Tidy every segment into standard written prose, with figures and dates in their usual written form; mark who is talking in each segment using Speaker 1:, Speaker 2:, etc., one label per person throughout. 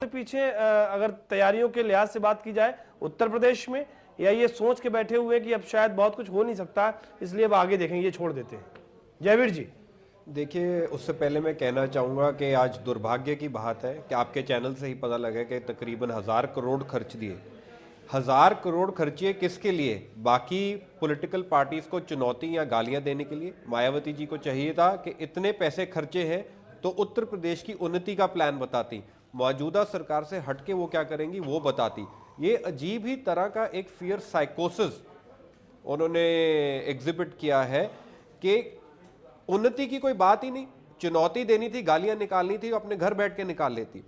Speaker 1: पीछे अगर तैयारियों के लिहाज से बात की जाए उत्तर प्रदेश में, या ये सोच के बैठे हुए कि अब शायद बहुत कुछ हो नहीं सकता इसलिए अब आगे देखेंगे, ये छोड़ देते हैं? जयवीर जी।
Speaker 2: देखिए, उससे पहले मैं कहना चाहूँगा कि आज दुर्भाग्य की बात है कि आपके चैनल से ही पता लगा कि तकरीबन 1000 करोड़ खर्च दिए। 1000 करोड़ खर्चिए किसके लिए? बाकी पॉलिटिकल पार्टीज को चुनौती या गालियां देने के लिए? मायावती जी को चाहिए था कि इतने पैसे खर्चे हैं तो उत्तर प्रदेश की उन्नति का प्लान बताती, मौजूदा सरकार से हटके वो क्या करेंगी वो बताती। ये अजीब ही तरह का एक फियर साइकोसिस उन्होंने एग्जिबिट किया है कि उन्नति की कोई बात ही नहीं, चुनौती देनी थी, गालियां निकालनी थी, अपने घर बैठ के निकाल लेती।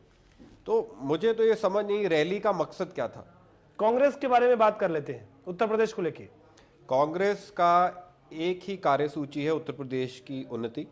Speaker 2: तो मुझे तो ये समझ नहीं रैली का मकसद क्या था।
Speaker 1: कांग्रेस के बारे में बात कर लेते हैं उत्तर प्रदेश को लेके।
Speaker 2: कांग्रेस का एक ही कार्यसूची है उत्तर प्रदेश की उन्नति।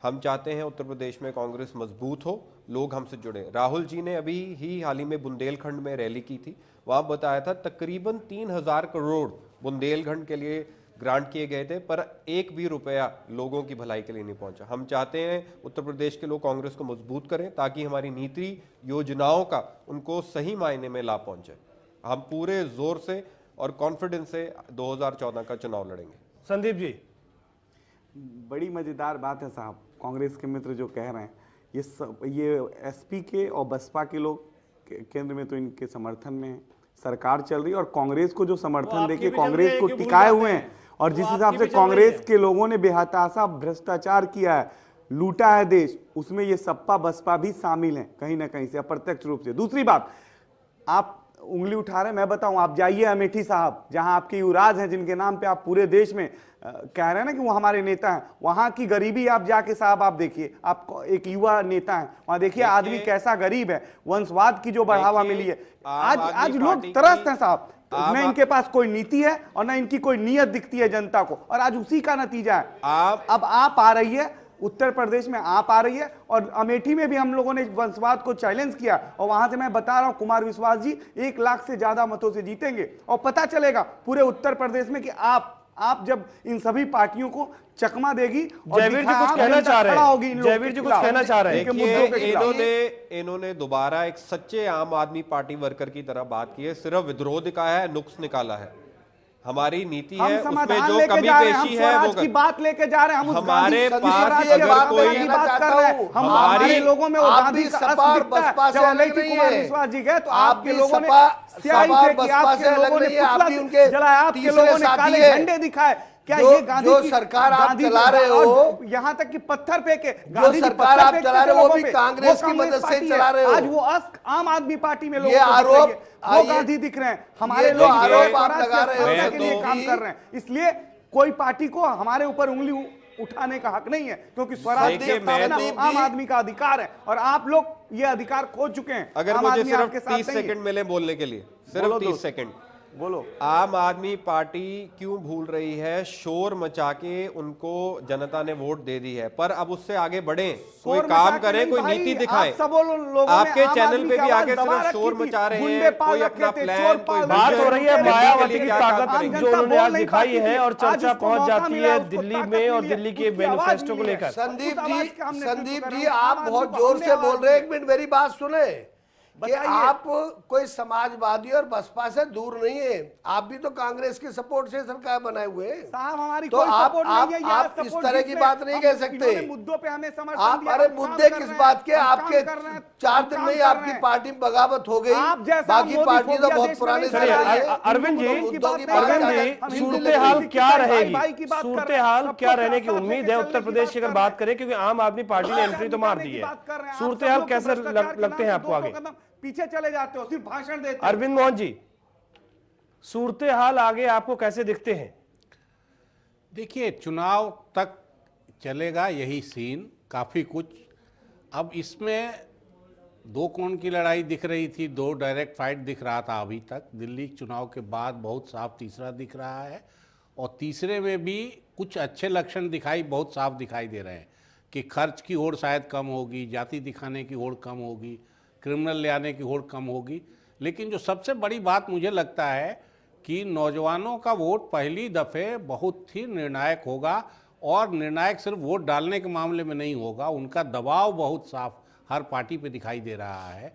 Speaker 2: हम चाहते हैं उत्तर प्रदेश में कांग्रेस मजबूत हो, लोग हमसे जुड़े। राहुल जी ने अभी ही हाल ही में बुंदेलखंड में रैली की थी, वहां बताया था तकरीबन 3000 करोड़ बुंदेलखंड के लिए ग्रांट किए गए थे, पर एक भी रुपया लोगों की भलाई के लिए नहीं पहुंचा। हम चाहते हैं उत्तर प्रदेश के लोग कांग्रेस को मजबूत करें ताकि हमारी नीति योजनाओं का उनको सही मायने में लाभ पहुंचे। हम पूरे जोर से और कॉन्फिडेंस से 2014 का चुनाव लड़ेंगे।
Speaker 1: संदीप जी।
Speaker 3: बड़ी मजेदार बात है साहब, कांग्रेस के मित्र जो कह रहे हैं ये एसपी के और बसपा के लोग केंद्र में तो इनके समर्थन में है, सरकार चल रही है, और कांग्रेस को जो समर्थन देके कांग्रेस को टिकाए हुए हैं, और जिस हिसाब से कांग्रेस के लोगों ने बेहताशा भ्रष्टाचार किया है, लूटा है देश, उसमें ये सपा बसपा भी शामिल हैं कहीं ना कहीं से, अप्रत्यक्ष रूप से। दूसरी बात, आप उंगली उठा रहे हैं, मैं बताऊं, आप जाइए अमेठी साहब, जहां आपके युवराज हैं जिनके नाम पे आप पूरे देश में कह रहे हैं ना कि वो हमारे नेता हैं, वहां की गरीबी आप जाके साहब आप देखिए, आप एक युवा नेता हैं वहां, देखिए आदमी कैसा गरीब है, वंशवाद की जो बढ़ावा मिली है, आज लोग त्रस्त हैं साहब। न इनके पास कोई नीति है और न इनकी कोई नीयत दिखती है जनता को, और आज उसी का नतीजा है। अब आप आ रही है उत्तर प्रदेश में, आप आ रही है, और अमेठी में भी हम लोगों ने वंशवाद को चैलेंज किया, और वहां से मैं बता रहा हूं कुमार विश्वास जी 1 लाख से ज्यादा मतों से जीतेंगे, और पता चलेगा पूरे उत्तर प्रदेश में कि आप जब इन सभी पार्टियों को चकमा देगी। और
Speaker 1: जयवीर जी कुछ कहना चाह रहे हैं, जयवीर जी कुछ कहना चाह रहे
Speaker 2: हैं। इन्होंने दोबारा एक सच्चे आम आदमी पार्टी वर्कर की तरह बात की है, सिर्फ विद्रोह दिखाया है, नुक्स निकाला है। हमारी नीति है उसमें जो कमी पेशी है वो
Speaker 3: की बात लेके जा रहे हैं। हम
Speaker 2: हमारे पास अगर कोई
Speaker 3: बात कर रहे हैं, हमारे लोगों में वो गांधी का असर दिखता है। जब अमेठी कुमार विश्वास जी गए तो आपके लोगों ने स्याही फेंकी, आपके लोगों ने पुतला जलाया, आपके लोगों ने काले झंडे दिखाए। क्या ये गांधी
Speaker 4: जो सरकार आप चला रहे हो,
Speaker 3: यहाँ तक कि पत्थर फेंके,
Speaker 4: जो सरकार आप चला रहे हो वो भी कांग्रेस की मदद से चला रहे हो।
Speaker 3: आज वो आम आदमी पार्टी में लोग
Speaker 4: ये आरोप
Speaker 3: वो गांधी दिख रहे हैं, हमारे लोग
Speaker 4: आरोप आप लगा रहे हो
Speaker 3: के लिए काम कर रहे हैं। इसलिए कोई पार्टी को हमारे ऊपर उंगली उठाने का हक नहीं है, क्योंकि स्वराज की स्थापना आम आदमी का अधिकार है, और आप लोग ये अधिकार खो चुके हैं।
Speaker 2: अगर मुझे सिर्फ 30 सेकंड मिले बोलने के लिए, सिर्फ 30 सेकंड
Speaker 3: बोलो।
Speaker 2: आम आदमी पार्टी क्यों भूल रही है? शोर मचा के उनको जनता ने वोट दे दी है, पर अब उससे आगे बढ़े, कोई काम करें, कोई नीति दिखाएं। आपके चैनल पे भी आगे सिर्फ शोर मचा रहे हैं, कोई अपना प्लान, कोई
Speaker 1: बात हो रही है मायावती की ताकत जो उन्होंने आज दिखाई है, और चर्चा पहुंच जाती है दिल्ली में और दिल्ली के मैनिफेस्टो को लेकर।
Speaker 4: संदीप जी आप बहुत जोर से बोल रहे हैं, 1 मिनट मेरी बात सुने कि आप कोई समाजवादी और बसपा से दूर नहीं है, आप भी तो कांग्रेस की सपोर्ट से सरकार बनाए हुए हैं
Speaker 3: साहब। हमारी
Speaker 4: तो
Speaker 3: कोई सपोर्ट नहीं है,
Speaker 4: आप इस तरह की बात नहीं कह सकते।
Speaker 3: मुद्दों पे हमें समर्थन
Speaker 4: आप
Speaker 3: दिया,
Speaker 4: अरे मुद्दे किस बात के? आपके 4 दिन में ही आपकी पार्टी में बगावत हो गई, बाकी पार्टी तो बहुत पुरानी।
Speaker 1: अरविंद जी, सूरत हाल क्या रहेगी, सूरत हाल क्या रहने की उम्मीद है उत्तर प्रदेश की अगर बात करें, क्योंकि आम आदमी पार्टी ने एंट्री तो मार दी है, सूरत हाल कैसे लगते हैं आपको? आगे
Speaker 3: पीछे चले जाते हो, सिर्फ भाषण देते हो।
Speaker 1: अरविंद मोहन जी, सूरत हाल आगे आपको कैसे दिखते हैं?
Speaker 5: देखिए, चुनाव तक चलेगा यही सीन, काफ़ी कुछ। अब इसमें 2 कोण की लड़ाई दिख रही थी, 2 डायरेक्ट फाइट दिख रहा था अभी तक। दिल्ली चुनाव के बाद बहुत साफ तीसरा दिख रहा है, और तीसरे में भी कुछ अच्छे लक्षण बहुत साफ दिखाई दे रहे हैं कि खर्च की होड़ शायद कम होगी, जाति दिखाने की होड़ कम होगी, क्रिमिनल ले आने की होड़ कम होगी। लेकिन जो सबसे बड़ी बात मुझे लगता है कि नौजवानों का वोट पहली दफ़े बहुत ही निर्णायक होगा, और निर्णायक सिर्फ वोट डालने के मामले में नहीं होगा, उनका दबाव बहुत साफ हर पार्टी पे दिखाई दे रहा है।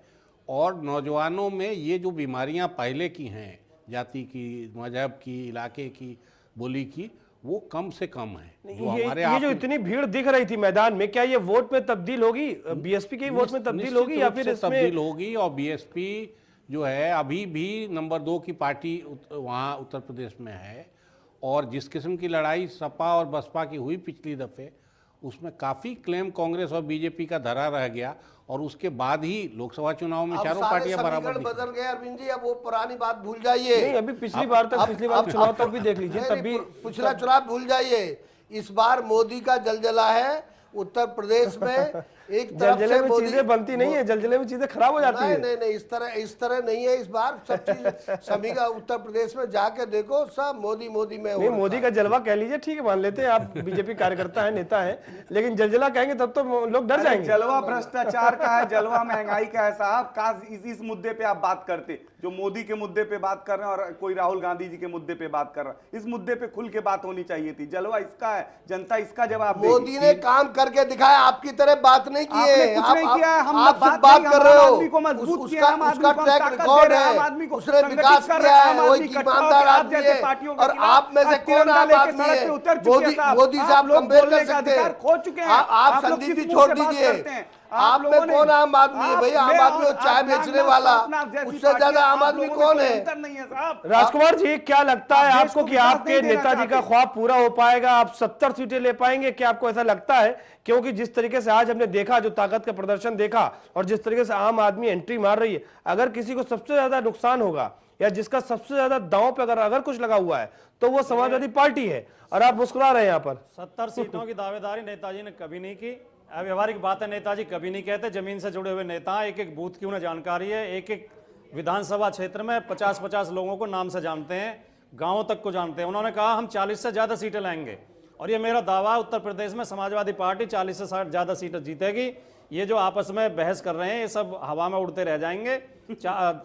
Speaker 5: और नौजवानों में ये जो बीमारियां पहले की हैं, जाति की, मजहब की, इलाके की, बोली की, वो कम से कम है। जो
Speaker 1: ये जो इतनी भीड़ दिख रही थी मैदान में, क्या ये वोट में तब्दील होगी, बीएसपी के वोट में तब्दील होगी या फिर इसमें
Speaker 5: तब्दील होगी? और बीएसपी जो है अभी भी नंबर 2 की पार्टी वहाँ उत्तर प्रदेश में है, और जिस किस्म की लड़ाई सपा और बसपा की हुई पिछली दफे, उसमें काफी क्लेम कांग्रेस और बीजेपी का धरा रह गया, और उसके बाद ही लोकसभा चुनाव में चारों पार्टियां बराबर
Speaker 4: बदल गए। अरविंद जी, अब वो पुरानी बात भूल जाइए।
Speaker 1: नहीं, अभी पिछली बार चुनाव तक भी देख लीजिए, तब भी
Speaker 4: पिछला चुनाव भूल जाइए। इस बार मोदी का जलजला है उत्तर प्रदेश में। एक तरफ
Speaker 1: जलजले
Speaker 4: से
Speaker 1: में
Speaker 4: मोदी
Speaker 1: चीजें बनती नहीं है, जलजले में चीजें खराब हो जाती है।
Speaker 4: नहीं, इस तरह नहीं है। इस बार सब चीज समीगा उत्तर प्रदेश में जाके देखो, सब मोदी में हो
Speaker 1: नहीं,
Speaker 4: रखा
Speaker 1: मोदी का जलवा कह लीजिए, ठीक है, मान लेते हैं, आप बीजेपी कार्यकर्ता है, नेता है, लेकिन जलजला कहेंगे तब तो लोग डर जाएंगे।
Speaker 3: जलवा भ्रष्टाचार का है, जलवा महंगाई का है साहब। काश इस मुद्दे पे आप बात करते, जो मोदी के मुद्दे पे बात कर रहे हैं और कोई राहुल गांधी जी के मुद्दे पे बात कर रहा है। इस मुद्दे पे खुल के बात होनी चाहिए थी। जलवा इसका है, जनता इसका जवाब देगी।
Speaker 4: मोदी ने काम करके दिखाया, आपकी तरह बात नहीं की है।
Speaker 3: आपने कुछ नहीं किया है, हम
Speaker 4: आप
Speaker 3: बात
Speaker 4: बात
Speaker 3: नहीं,
Speaker 4: कर
Speaker 3: हम
Speaker 4: रहे
Speaker 3: आम
Speaker 4: हो।
Speaker 3: आदमी को मजबूत किया, आम आदमी
Speaker 4: उसका
Speaker 3: को हम
Speaker 4: ट्रैक
Speaker 3: ताकत दे
Speaker 4: रिकॉर्ड
Speaker 3: रहे हैं,
Speaker 4: है,
Speaker 3: आम आदमी को
Speaker 4: उसने
Speaker 3: संगठित
Speaker 4: विकास
Speaker 3: कर
Speaker 4: किया
Speaker 3: रहे हैं,
Speaker 4: है,
Speaker 3: आम
Speaker 4: वो
Speaker 3: आदमी
Speaker 4: एक
Speaker 3: इकट्ठा
Speaker 4: ईमानदार
Speaker 3: होकर आप
Speaker 4: आदमी
Speaker 3: जैसे
Speaker 4: है।
Speaker 3: पार्टियों के
Speaker 4: और
Speaker 3: खिलाफ
Speaker 4: आप में से कौन
Speaker 3: तिरंगा
Speaker 4: आम
Speaker 3: लेके
Speaker 4: आदमी
Speaker 3: सड़क पे
Speaker 4: है?
Speaker 3: उतर चुके हैं साहब।
Speaker 4: मोदी
Speaker 3: आप
Speaker 4: साहब
Speaker 3: लोग
Speaker 4: कंपेयर
Speaker 3: बोलने
Speaker 4: कर
Speaker 3: का
Speaker 4: सकते
Speaker 3: अधिकार
Speaker 4: हैं।
Speaker 3: खो चुके हैं।
Speaker 4: आप
Speaker 3: लोग
Speaker 4: संदीप
Speaker 3: किस
Speaker 4: जी
Speaker 3: मुंह
Speaker 4: छोड़
Speaker 3: से बात
Speaker 4: दीजिए।
Speaker 3: करते हैं?
Speaker 4: आप में
Speaker 3: लोगों ने-
Speaker 4: कौन आम आदमी है भैया? आम आदमी और चाय बेचने वाला, उससे ज्यादा आम आदमी कौन है?
Speaker 3: नहीं है साहब।
Speaker 1: राजकुमार जी, क्या लगता है
Speaker 3: आप देश
Speaker 1: आपको
Speaker 3: को
Speaker 1: कि
Speaker 3: विकास
Speaker 1: आपके
Speaker 3: नहीं देना
Speaker 1: नेताजी का
Speaker 3: चाहते।
Speaker 1: ख्वाब पूरा हो पाएगा? आप 70 सीटें ले पाएंगे? क्या आपको ऐसा लगता है? क्योंकि जिस तरीके से आज हमने देखा, जो ताकत का प्रदर्शन देखा, और जिस तरीके से आम आदमी एंट्री मार रही है, अगर किसी को सबसे ज्यादा नुकसान होगा या जिसका सबसे ज्यादा दांव पे अगर कुछ लगा हुआ है, तो वो समाजवादी पार्टी है। और आप मुस्कुरा रहे हैं यहाँ पर।
Speaker 6: 70 सीटों की दावेदारी नेताजी ने कभी नहीं की। व्यवहारिक बातें नेताजी कभी नहीं कहते। जमीन से जुड़े हुए नेता, एक एक बूथ की उन्हें जानकारी है, एक एक विधानसभा क्षेत्र में 50-50 लोगों को नाम से जानते हैं, गांवों तक को जानते हैं। उन्होंने कहा हम 40 से ज्यादा सीटें लाएंगे, और ये मेरा दावा, उत्तर प्रदेश में समाजवादी पार्टी 40 से 60 ज्यादा सीटें जीतेगी। ये जो आपस में बहस कर रहे हैं, ये सब हवा में उड़ते रह जाएंगे।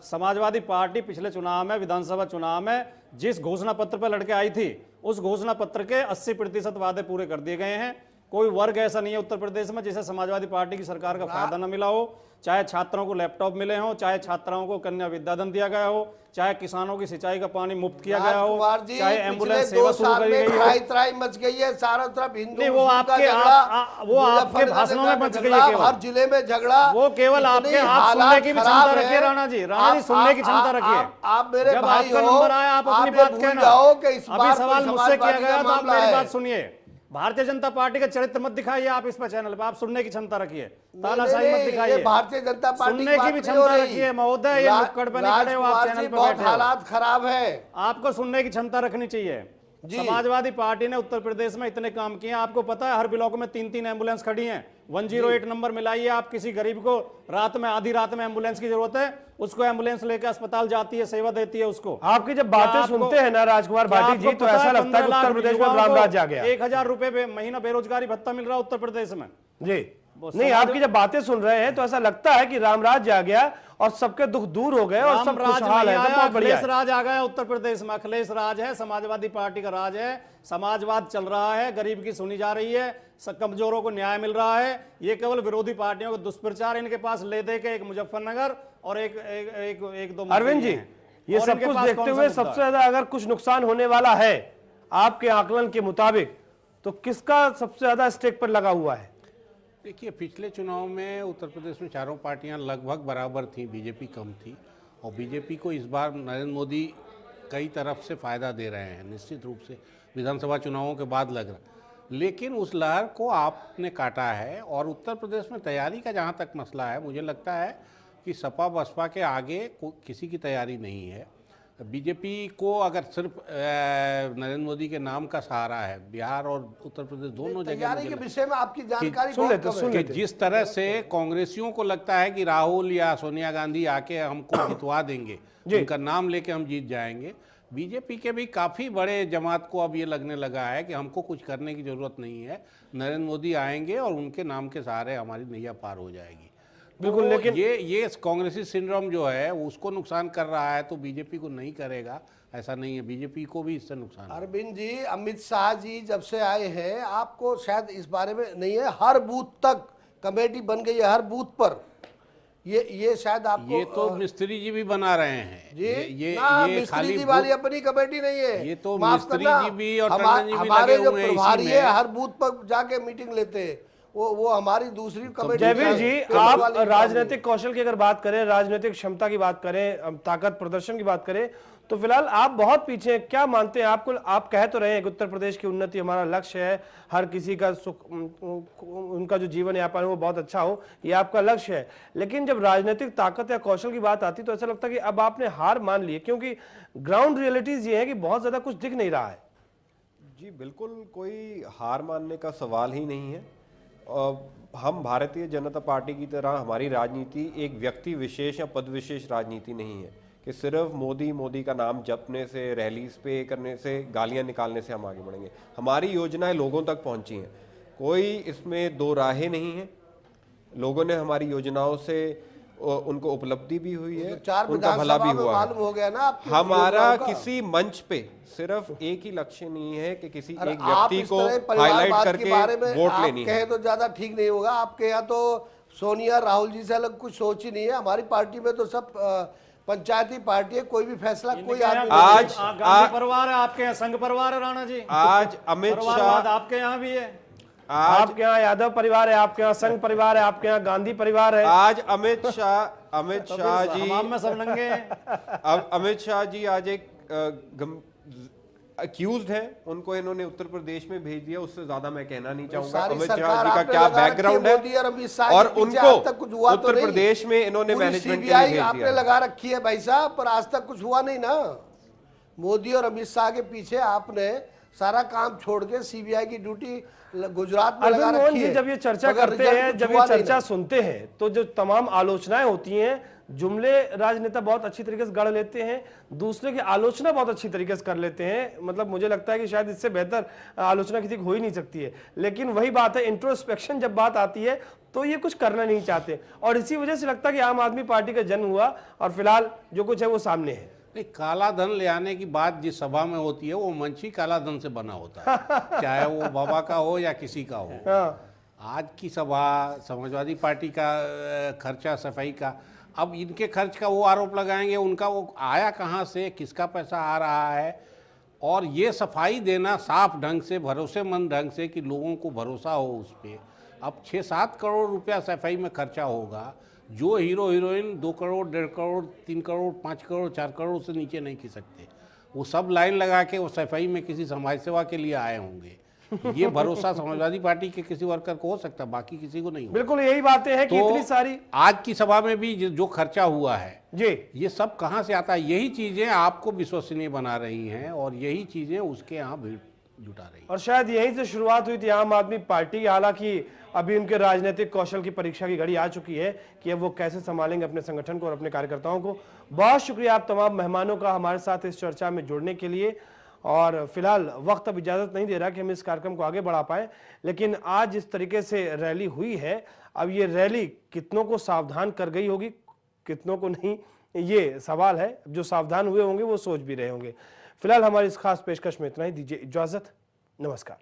Speaker 6: समाजवादी पार्टी पिछले चुनाव में, विधानसभा चुनाव में, जिस घोषणा पत्र पर लड़के आई थी, उस घोषणा पत्र के 80% वादे पूरे कर दिए गए हैं। कोई वर्ग ऐसा नहीं है उत्तर प्रदेश में जिसे समाजवादी पार्टी की सरकार का फायदा न मिला हो। चाहे छात्रों को लैपटॉप मिले हो, चाहे छात्राओं को कन्या विद्याधन दिया गया हो, चाहे किसानों की सिंचाई का पानी मुफ्त किया गया हो, चाहे एम्बुलेंस सेवा शुरू करी गई हो।
Speaker 4: त्राई मच गई है चारों तरफ। हिंदू
Speaker 6: नहीं, वो आपके भाषणों में मच गई है केवल।
Speaker 4: हर जिले में झगड़ा।
Speaker 6: वो केवल आपके, आप सुनने की भी क्षमता रखिए राणा जी, सुनने की क्षमता रखिए।
Speaker 4: आप मेरे
Speaker 6: जब
Speaker 4: भाई
Speaker 6: आपका
Speaker 4: हो,
Speaker 6: नंबर आया, आप अपनी बात कहना। अभी सवाल मुझसे किया गया, तो आप मेरी बात सुनिए। भारतीय जनता पार्टी का चरित्र मत दिखाइए आप इस पर चैनल पर, आप सुनने की क्षमता रखिए, तानाशाही मत दिखाइए।
Speaker 4: भारतीय जनता पार्टी
Speaker 6: सुनने की भी क्षमता रखिए महोदय। ये नुक्कड़ पर नहीं खड़े हो आप, चैनल पर बैठे हो।
Speaker 4: हालात खराब है,
Speaker 6: आपको सुनने की क्षमता रखनी चाहिए। समाजवादी पार्टी ने उत्तर प्रदेश में इतने काम किए, आपको पता है हर ब्लॉक में 3-3 एम्बुलेंस खड़ी हैं। 108 नंबर मिलाइए आप, किसी गरीब को रात में, आधी रात में एम्बुलेंस की जरूरत है, उसको एम्बुलेंस लेकर अस्पताल जाती है, सेवा देती है उसको।
Speaker 1: आपकी जब बातें सुनते हैं ना राजकुमार भाटी जी, तो ऐसा लगता है कि उत्तर प्रदेश में रामराज आ गया।
Speaker 6: 1000 रुपए महीना बेरोजगारी भत्ता मिल रहा है उत्तर प्रदेश में
Speaker 1: जी। नहीं, आपकी जब बातें सुन रहे हैं तो ऐसा लगता है कि रामराज आ गया और सबके दुख दूर हो गए और सब खुशहाल है। बहुत बढ़िया
Speaker 6: अखिलेश राज आ गया उत्तर प्रदेश में। अखिलेश राज है, समाजवादी पार्टी का राज है, समाजवाद चल रहा है, गरीब की सुनी जा रही है, कमजोरों को न्याय मिल रहा है। ये केवल विरोधी पार्टियों का दुष्प्रचार, इनके पास ले दे के एक मुजफ्फरनगर और एक दो
Speaker 1: अरविंद जी, ये सब कुछ देखते हुए सबसे ज्यादा अगर कुछ नुकसान होने वाला है आपके आकलन के मुताबिक, तो किसका सबसे ज्यादा स्टेक पर लगा हुआ है?
Speaker 5: देखिए, पिछले चुनाव में उत्तर प्रदेश में चारों पार्टियां लगभग बराबर थी, बीजेपी कम थी, और बीजेपी को इस बार नरेंद्र मोदी कई तरफ से फ़ायदा दे रहे हैं, निश्चित रूप से विधानसभा चुनावों के बाद लग रहा। लेकिन उस लहर को आपने काटा है, और उत्तर प्रदेश में तैयारी का जहाँ तक मसला है, मुझे लगता है कि सपा बसपा के आगे किसी की तैयारी नहीं है। बीजेपी को अगर सिर्फ नरेंद्र मोदी के नाम का सहारा है, बिहार और उत्तर प्रदेश दोनों जगह
Speaker 4: तैयारी के विषय में आपकी जानकारी
Speaker 5: कि जिस तरह से कांग्रेसियों को लगता है कि राहुल या सोनिया गांधी आके हमको जितवा देंगे, उनका नाम लेके हम जीत जाएंगे, बीजेपी के भी काफ़ी बड़े जमात को अब ये लगने लगा है कि हमको कुछ करने की ज़रूरत नहीं है, नरेंद्र मोदी आएंगे और उनके नाम के सहारे हमारी नैया पार हो जाएगी। बिल्कुल, तो लेकिन ये कांग्रेसी सिंड्रोम जो है उसको नुकसान कर रहा है, तो बीजेपी को नहीं करेगा ऐसा नहीं है, बीजेपी को भी इससे नुकसान।
Speaker 4: अरविंद जी, अमित शाह जी जब से आए हैं, आपको शायद इस बारे में नहीं है, हर बूथ तक कमेटी बन गई है, हर बूथ पर ये शायद आपको
Speaker 5: ये तो मिस्त्री जी भी बना रहे हैं।
Speaker 4: जी
Speaker 5: ये
Speaker 4: मिस्त्री
Speaker 5: खाली
Speaker 4: जी वाली अपनी कमेटी नहीं है,
Speaker 5: ये तो
Speaker 4: माफ
Speaker 5: मिस्त्री
Speaker 4: करना,
Speaker 5: जी भी और टंडन जी भी
Speaker 4: हमारे
Speaker 5: लगे
Speaker 4: जो
Speaker 5: हुए हैं
Speaker 4: प्रभारी
Speaker 5: इसी
Speaker 4: है
Speaker 5: में।
Speaker 4: हर बूथ पर जाके मीटिंग लेते हैं, वो हमारी दूसरी कमेटी।
Speaker 1: जयवीर जी,
Speaker 4: पेपर
Speaker 1: आप
Speaker 4: वाली
Speaker 1: राजनीतिक कौशल की अगर बात करें, राजनीतिक क्षमता की बात करें, ताकत प्रदर्शन की बात करें, तो फिलहाल आप बहुत पीछे हैं। क्या मानते हैं आपको? आप कह तो रहे हैं कि उत्तर प्रदेश की उन्नति हमारा लक्ष्य है, हर किसी का सुख, उनका जो जीवन यापन है वो बहुत अच्छा हो, ये आपका लक्ष्य है। लेकिन जब राजनीतिक ताकत या कौशल की बात आती तो ऐसा लगता है कि अब आपने हार मान ली है, क्योंकि ग्राउंड रियलिटीज ये है कि बहुत ज्यादा कुछ दिख नहीं रहा है।
Speaker 2: जी बिल्कुल, कोई हार मानने का सवाल ही नहीं है। हम भारतीय जनता पार्टी की तरह हमारी राजनीति एक व्यक्ति विशेष या पद विशेष राजनीति नहीं है कि सिर्फ मोदी का नाम जपने से, रैलीज पे करने से, गालियां निकालने से हम आगे बढ़ेंगे। हमारी योजनाएं लोगों तक पहुंची हैं, कोई इसमें दो राहें नहीं है। लोगों ने हमारी योजनाओं से उनको उपलब्धि भी हुई है, उनका भला भी हुआ है।
Speaker 4: मालूम हो गया ना आपकी
Speaker 2: हमारा किसी मंच पे सिर्फ एक ही लक्ष्य नहीं है कि किसी एक व्यक्ति को हाईलाइट करके वोट लेनी है।
Speaker 4: तो ज्यादा ठीक नहीं होगा। आपके यहाँ तो सोनिया राहुल जी से अलग कुछ सोच ही नहीं है। हमारी पार्टी में तो सब पंचायती पार्टी है, कोई भी फैसला कोई आदमी
Speaker 1: आज
Speaker 6: गांधी परिवार है, आपके यहाँ संघ परिवार है राणा जी,
Speaker 2: आज अमित शाह
Speaker 6: आपके यहाँ भी है,
Speaker 1: आपके यहाँ यादव परिवार है, आपके यहाँ संघ परिवार है, आपके यहाँ गांधी परिवार है।
Speaker 2: आज अमित शाह जी
Speaker 6: हमाम में सब नंगे
Speaker 2: अब अमित शाह जी आज एक अक्यूज्ड है, उनको इन्होंने उत्तर प्रदेश में भेज दिया। उससे ज्यादा मैं कहना नहीं चाहूंगा अमित शाह जी का क्या बैकग्राउंड है, और उनको उत्तर प्रदेश में इन्होंने मैनेजमेंट के लिए भेज दिया।
Speaker 4: आपने लगा रखी है भाई साहब, पर आज तक कुछ हुआ नहीं ना। मोदी और अमित शाह के पीछे आपने सारा काम छोड़ के सीबीआई की ड्यूटी गुजरात में लगा रखी है।
Speaker 1: जब ये चर्चा करते हैं, जब ये चर्चा सुनते हैं, तो जो तमाम आलोचनाएं होती हैं, जुमले राजनेता बहुत अच्छी तरीके से गढ़ लेते हैं, दूसरे की आलोचना बहुत अच्छी तरीके से कर लेते हैं। मतलब मुझे लगता है कि शायद इससे बेहतर आलोचना किसी की हो ही नहीं सकती है। लेकिन वही बात है, इंट्रोस्पेक्शन जब बात आती है तो ये कुछ करना नहीं चाहते, और इसी वजह से लगता है कि आम आदमी पार्टी का जन्म हुआ और फिलहाल जो कुछ है वो सामने है।
Speaker 5: नहीं, काला धन ले आने की बात जिस सभा में होती है वो मंच ही काला धन से बना होता है, चाहे वो बाबा का हो या किसी का हो। आज की सभा समाजवादी पार्टी का खर्चा सफाई का, अब इनके खर्च का वो आरोप लगाएंगे, उनका वो आया कहाँ से, किसका पैसा आ रहा है। और ये सफाई देना साफ ढंग से, भरोसेमंद ढंग से, कि लोगों को भरोसा हो उस पर। अब 6-7 करोड़ रुपया सफाई में खर्चा होगा, जो हीरो हीरोइन 2 करोड़, 1.5 करोड़, 3 करोड़, 5 करोड़, 4 करोड़ से नीचे नहीं खिसकते सकते। वो सब लाइन लगा के वो सफाई में किसी समाज सेवा के लिए आए होंगे। ये भरोसा समाजवादी पार्टी के किसी वर्कर को हो सकता है, बाकी किसी को नहीं हो।
Speaker 1: बिल्कुल यही बातें हैं कि इतनी सारी
Speaker 5: आज की सभा में भी जो खर्चा हुआ है
Speaker 1: जी,
Speaker 5: ये सब कहाँ से आता है? यही चीजें आपको विश्वसनीय बना रही हैं और यही चीजें उसके यहाँ भीड़ जुटा रही हैं।
Speaker 1: और शायद यहीं से शुरुआत हुई थी आम आदमी पार्टी। हालांकि अभी उनके राजनीतिक कौशल की परीक्षा की घड़ी आ चुकी है कि अब वो कैसे संभालेंगे अपने संगठन को और अपने कार्यकर्ताओं को। बहुत शुक्रिया आप तमाम मेहमानों का हमारे साथ इस चर्चा में जुड़ने के लिए। और फिलहाल वक्त अब इजाजत नहीं दे रहा कि हम इस कार्यक्रम को आगे बढ़ा पाए, लेकिन आज इस तरीके से रैली हुई है, अब ये रैली कितनों को सावधान कर गई होगी, कितनों को नहीं, ये सवाल है। जो सावधान हुए होंगे वो सोच भी रहे होंगे। फिलहाल हमारी इस खास पेशकश में इतना ही। दीजिए इजाजत, नमस्कार।